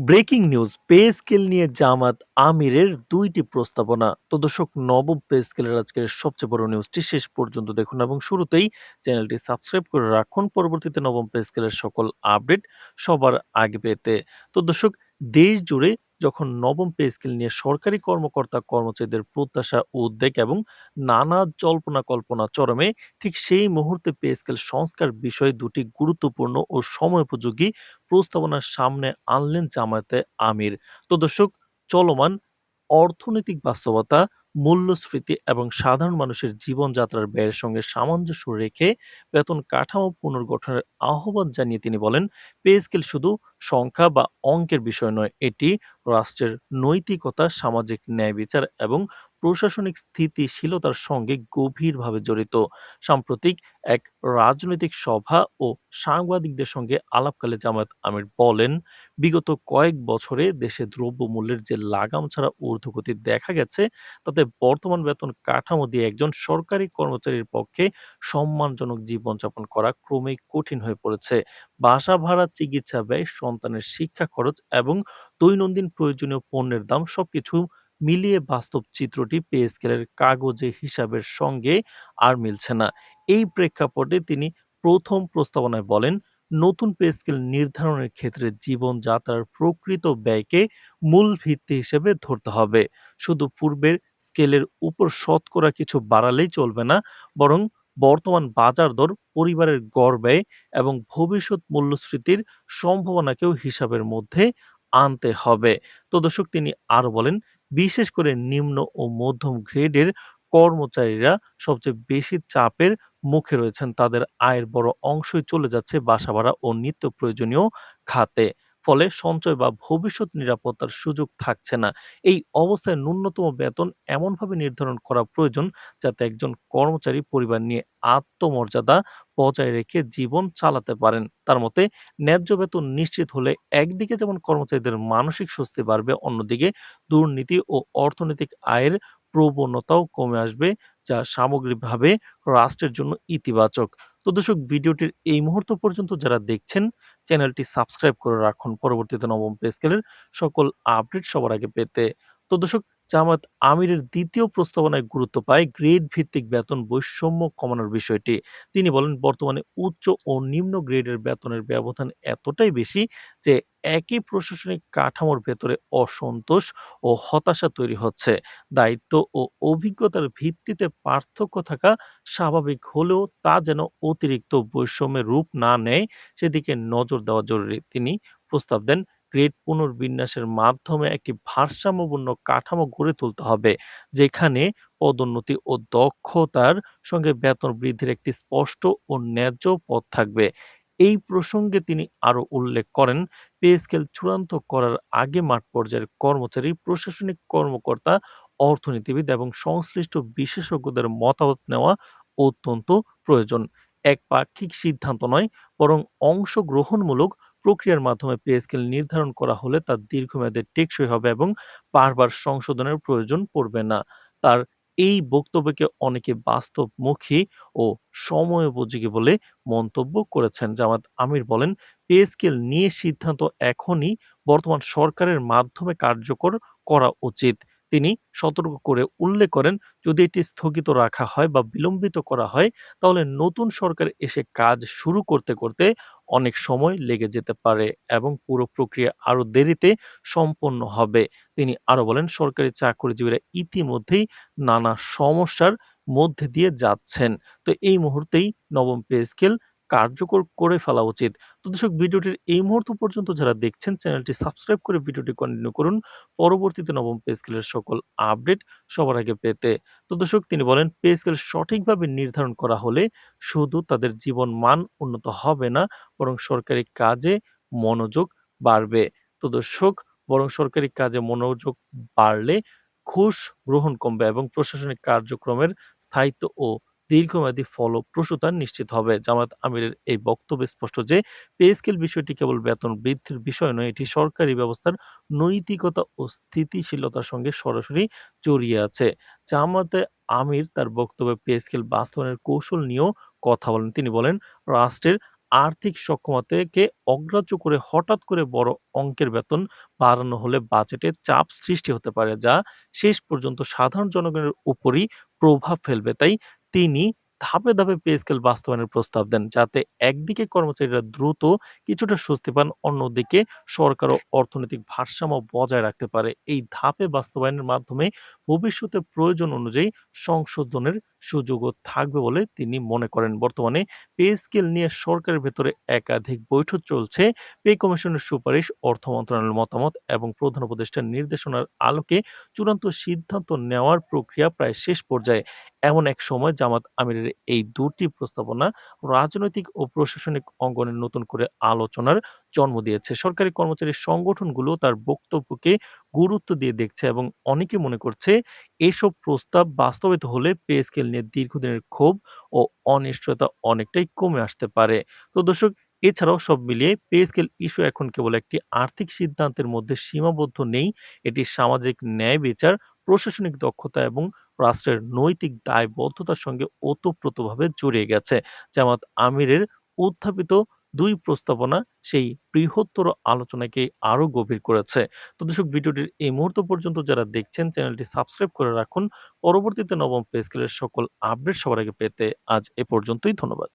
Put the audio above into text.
Breaking news pay scale নিয়ে জামাত আমিরের ২টি প্রস্তাবনা। তো দর্শক, নবম পে স্কেলের আজকের সবচেয়ে বড় নিউজটি শেষ পর্যন্ত দেখুন এবং শুরুতেই চ্যানেলটি সাবস্ক্রাইব করে রাখুন পরবর্তীতে নবম পে স্কেলের সকল আপডেট সবার আগে পেতে। তো দর্শক, দেশ জুড়ে যখন নবম পে স্কেল নিয়ে সরকারি কর্মকর্তা কর্মচারীদের প্রত্যাশা, উদ্বেগ এবং নানা জল্পনা কল্পনা চরমে, ঠিক সেই মুহূর্তে পে স্কেল সংস্কার বিষয়ে দুটি গুরুত্বপূর্ণ ও সময়োপযোগী প্রস্তাবনার সামনে আনলেন জামায়াতে আমির। তো দর্শক, চলমান অর্থনৈতিক বাস্তবতা, মূল্যস্ফীতি এবং সাধারণ মানুষের জীবনযাত্রার ব্যয়ের সঙ্গে সামঞ্জস্য রেখে বেতন কাঠামো পুনর্গঠনের আহ্বান জানিয়ে তিনি বলেন, পে স্কেল শুধু সংখ্যা বা অঙ্কের বিষয় নয়, এটি রাষ্ট্রের নৈতিকতা, সামাজিক ন্যায় বিচার এবং প্রশাসনিক স্থিতিশীলতার সঙ্গে গভীরভাবে জড়িত। সাম্প্রতিক এক রাজনৈতিক সভা ও সাংবাদিকদের সঙ্গে আলাপকালে জামায়াত আমির বলেন, বিগত কয়েক বছরে দেশে দ্রব্যমূল্যের যে লাগাম ছাড়া ঊর্ধ্বগতি দেখা গেছে, তাতে বর্তমান বেতন কাঠামো দিয়ে একজন সরকারি কর্মচারীর পক্ষে সম্মানজনক জীবনযাপন করা ক্রমেই কঠিন হয়ে পড়েছে। বাসা ভাড়া, চিকিৎসা ব্যয়, সন্তানের শিক্ষা খরচ এবং দৈনন্দিন প্রয়োজনীয় পণ্যের দাম সবকিছু মিলিয়ে বাস্তব চিত্রটি পে স্কেলের কাগজে হিসাবের সঙ্গে আর মিলছে না। এই প্রেক্ষাপটে তিনি প্রথম প্রস্তাবনায় বলেন, নতুন পে স্কেল নির্ধারণের ক্ষেত্রে জীবনযাত্রার প্রকৃত ব্যয়কে মূল ভিত্তি হিসেবে ধরতে হবে। শুধু পূর্বের স্কেলের উপর শতকরা কিছু বাড়ালেই চলবে না, বরং বর্তমান বাজার দর, পরিবারের গড় ব্যয় এবং ভবিষ্যৎ মূল্যস্ফীতির সম্ভাবনাকেও হিসাবের মধ্যে আনতে হবে। তো দর্শক, তিনি আরো বলেন, বিশেষ করে নিম্ন ও মধ্যম গ্রেডের কর্মচারীরা সবচেয়ে বেশি চাপের মুখে রয়েছেন। তাদের আয়ের বড় অংশই চলে যাচ্ছে বাসা ভাড়া ও নিত্য প্রয়োজনীয় খাতে। ফলে সঞ্চয় বা ভবিষ্যৎ নিরাপত্তার সুযোগ থাকছে না। এই অবস্থায় ন্যূনতম বেতন এমনভাবে নির্ধারণ করা প্রয়োজন, যাতে একজন কর্মচারী পরিবার নিয়ে আত্মমর্যাদা বজায় রেখে জীবন চালাতে পারেন। তার মতে, ন্যায্য বেতন নিশ্চিত হলে একদিকে যেমন কর্মচারীদের মানসিক স্বস্তি বাড়বে, অন্যদিকে দুর্নীতি ও অর্থনৈতিক আয়ের প্রবণতাও কমে আসবে, যা সামগ্রিকভাবে রাষ্ট্রের জন্য ইতিবাচক। তো দর্শক, ভিডিওটির এই মুহূর্ত পর্যন্ত যারা দেখছেন, চ্যানেলটি সাবস্ক্রাইব করে রাখুন পরবর্তীতে নবম পে স্কেলের সকল আপডেট সবার আগে পেতে। তো দর্শক, জামায়াত আমিরের দ্বিতীয় প্রস্তাবনায় গুরুত্ব পায় গ্রেড ভিত্তিক বেতন বৈষম্য কমানোর বিষয়টি। তিনি বলেন, বর্তমানে উচ্চ ও নিম্ন গ্রেডের বেতনের ব্যবধান এতটাই বেশি যে একই প্রশাসনিক কাঠামোর ভেতরে অসন্তোষ ও হতাশা তৈরি হচ্ছে। দায়িত্ব ও অভিজ্ঞতার ভিত্তিতে পার্থক্য থাকা স্বাভাবিক হলেও তা যেন অতিরিক্ত বৈষম্যের রূপ না নেয়, সেদিকে নজর দেওয়া জরুরি। তিনি প্রস্তাব দেন, গ্রেড পুনর্বিন্যাসের মাধ্যমে একটি ভারসাম্যপূর্ণ কাঠামো গড়ে তুলতে হবে, যেখানে পদোন্নতি ও দক্ষতার সঙ্গে বেতন বৃদ্ধির একটি স্পষ্ট ও ন্যায্য পথ থাকবে। এই প্রসঙ্গে তিনি আরো উল্লেখ করেন, পে স্কেল চূড়ান্ত করার আগে মাঠ পর্যায়ের কর্মচারী, প্রশাসনিক কর্মকর্তা, অর্থনীতিবিদ এবং সংশ্লিষ্ট বিশেষজ্ঞদের মতামত নেওয়া অত্যন্ত প্রয়োজন। একপাক্ষিক সিদ্ধান্ত নয়, বরং অংশগ্রহণমূলক প্রক্রিয়ার মাধ্যমে পে স্কেল নির্ধারণ করা হলে তা দীর্ঘমেয়াদে টেকসই হবে এবং বারবার সংশোধনের প্রয়োজন পড়বে না। তার এই বক্তব্যকে অনেকে বাস্তবমুখী ও সময়োপযোগী বলে মন্তব্য করেছেন। জামাত আমির বলেন, পে স্কেল নিয়ে সিদ্ধান্ত এখনই বর্তমান সরকারের মাধ্যমে কার্যকর করা উচিত। তিনি সতর্ক করে উল্লেখ করেন, যদি এটি স্থগিত রাখা হয় বা বিলম্বিত করা হয়, তাহলে নতুন সরকার এসে কাজ শুরু করতে করতে অনেক সময় লেগে যেতে পারে এবং পুরো প্রক্রিয়া আরো দেরিতে সম্পন্ন হবে। তিনি আরো বলেন, সরকারি চাকরিজীবীরা ইতিমধ্যেই নানা সমস্যার মধ্যে দিয়ে যাচ্ছেন। তো এই মুহূর্তেই নবম পে স্কেল কার্যকর করে ফেলা উচিত। তো দর্শক, ভিডিওটির এই মুহূর্ত পর্যন্ত যারা দেখছেন, চ্যানেলটি সাবস্ক্রাইব করে ভিডিওটি কন্টিনিউ করুন পরবর্তীতে নবম পে স্কেলের সকল আপডেট সবার আগে পেতে। তো দর্শক, তিনি বলেন, পে স্কেল সঠিকভাবে নির্ধারণ করা হলে শুধু তাদের জীবন মান উন্নত হবে না, বরং সরকারি কাজে মনোযোগ বাড়বে। তো দর্শক, বরং সরকারি কাজে মনোযোগ বাড়লে ঘুষ গ্রহণ কমবে এবং প্রশাসনিক কার্যক্রমের স্থায়িত্ব ও দীর্ঘমেয়াদী ফলপ্রসূতা নিশ্চিত হবে। জামায়াত আমিরের এই বক্তব্যে স্পষ্ট যে পে স্কেল বিষয়টি কেবল বেতন বৃদ্ধির বিষয় নয়, এটি সরকারি ব্যবস্থার নৈতিকতা ও স্থিতিশীলতার সঙ্গে সরাসরি জড়িয়ে আছে। জামায়াতে আমির তার বক্তব্যে পে স্কেল বাস্তবায়নের কৌশল নিয়েও কথা বলেন। তিনি বলেন, রাষ্ট্রের আর্থিক সক্ষমতাকে অগ্রাহ্য করে হঠাৎ করে বড় অঙ্কের বেতন বাড়ানো হলে বাজেটে চাপ সৃষ্টি হতে পারে, যা শেষ পর্যন্ত সাধারণ জনগণের উপরই প্রভাব ফেলবে। তাই তিনি ধাপে ধাপে পে স্কেল বাস্তবায়নের প্রস্তাব দেন, যাতে একদিকে কর্মচারীরা দ্রুত কিছুটা স্বস্তি পান, অন্যদিকে সরকারও অর্থনৈতিক ভারসাম্য বজায় রাখতে পারে। এই ধাপে বাস্তবায়নের মাধ্যমে ভবিষ্যতে প্রয়োজন অনুযায়ী সংশোধনের সুযোগও থাকবে বলে তিনি মনে করেন। বর্তমানে পে স্কেল নিয়ে সরকারের ভেতরে একাধিক বৈঠক চলছে। পে কমিশনের সুপারিশ, অর্থ মন্ত্রণালয়ের মতামত এবং প্রধান উপদেষ্টার নির্দেশনার আলোকে চূড়ান্ত সিদ্ধান্ত নেওয়ার প্রক্রিয়া প্রায় শেষ পর্যায়ে। এমন এক সময় জামাত আমিরের এই দুটি প্রস্তাবনা রাজনৈতিক ও প্রশাসনিক অঙ্গনে নতুন করে আলোচনার জন্ম দিয়েছে। সরকারি কর্মচারী সংগঠনগুলো তার বক্তব্যকে গুরুত্ব দিয়ে দেখছে এবং অনেকে মনে করছে এসব প্রস্তাব বাস্তবায়িত হলে পে স্কেল নিয়ে দীর্ঘদিনের ক্ষোভ ও অনিশ্চয়তা অনেকটাই কমে আসতে পারে। তো দর্শক, এছাড়াও সব মিলিয়ে পে স্কেল ইস্যু এখন কেবল একটি আর্থিক সিদ্ধান্তের মধ্যে সীমাবদ্ধ নেই। এটি সামাজিক ন্যায় বিচার, প্রশাসনিক দক্ষতা এবং রাষ্ট্রের নৈতিক দায়বদ্ধতার সঙ্গে ওতপ্রোতভাবে জড়িয়ে গেছে। জামাত আমিরের উত্থাপিত ২ প্রস্তাবনা সেই বৃহত্তর আলোচনাকে আরো গভীর করেছে। তো দর্শক, ভিডিওটির এই মুহূর্ত পর্যন্ত যারা দেখছেন চ্যানেলটি সাবস্ক্রাইব করে রাখুন। পরবর্তীতে নবম পে স্কেলের সকল আপডেট সবার আগে পেতে আজ এ পর্যন্তই। ধন্যবাদ।